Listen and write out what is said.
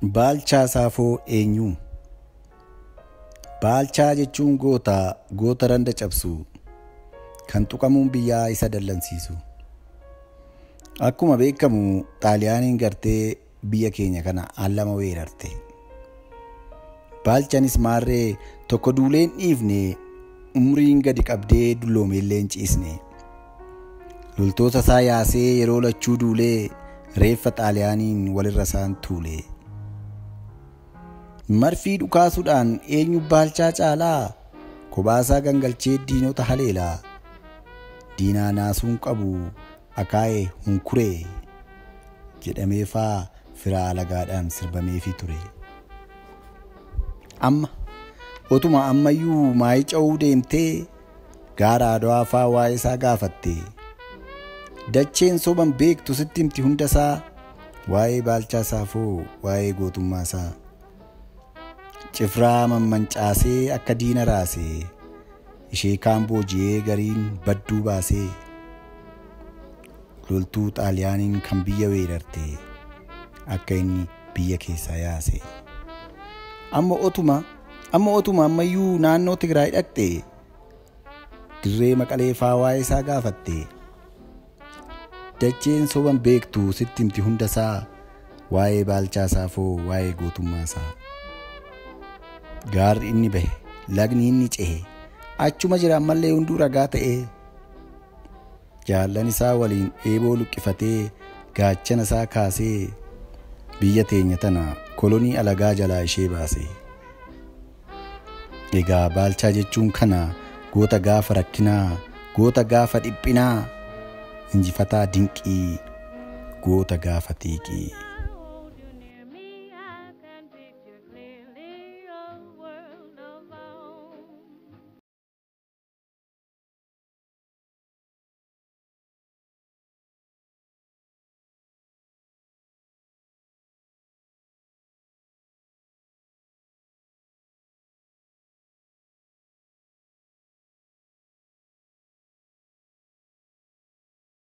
Baalchaa Saafoo eenyu? Baalchaa jechuun goota randa cabsu kan tuqamuun biyyaa isa dallansiisu. Akkuma beekamu Xaaliyaaniin gartee biyya keenya kana allama weerarte. Baalchaanis maarree tokko duuleen dhiifne umriin gadi qabdee dulloomeellee hin ciisne. Loltoota isaa yaasee yeroo lachuu duulee reeffa Xaaliyaaniin walirra isaan tuule. Marfii dhukaasuudhaan eenyu Baalchaa caalaa? Kobaasaa gangalchee diinota haleelaa. Diinaa naasuun qabu akaa'ee hunkuree jedhameefaa firaa alagaadhaan sirbameefii ture. Otuma ammayyuu maayii ca'uu deemtee gaara Adwaafaa waa'ee isaa gaafatte. Dacheen soban beektu sitti himti hundasaa waa'ee Baalchaa Saafoo waa'ee gootummaa isaa. Cifraa mammancaasee akka diina raasee ishee kaan booji'ee gariin badduu baasee loltuu Xaaliyaaniin kan biyya weerarte akka inni biyya keessaa yaase. Amma otuma ammayyuu naannoo Tigraay dhaqxe dirree Maqaleefaa waa'ee isaa gaafatte. Dacheen soban beektu sitti himti hundasaa waa'ee Baalchaa Saafoo waa'ee gootummaa isaa. Gaarri inni bahe lagni inni cehe achuma jira ammallee hunduu ragaa ta'e. Jaallan isaa waliin eeboo luqqifatee gaachana isaa kaasee biyya teenya tana kolonii alagaa jalaa ishee baase. Egaa Baalchaa jechuun kana goota gaafa rakkinaa, goota gaafa dhiphinaa, injifataa dinqii, goota gaafa tiiqii.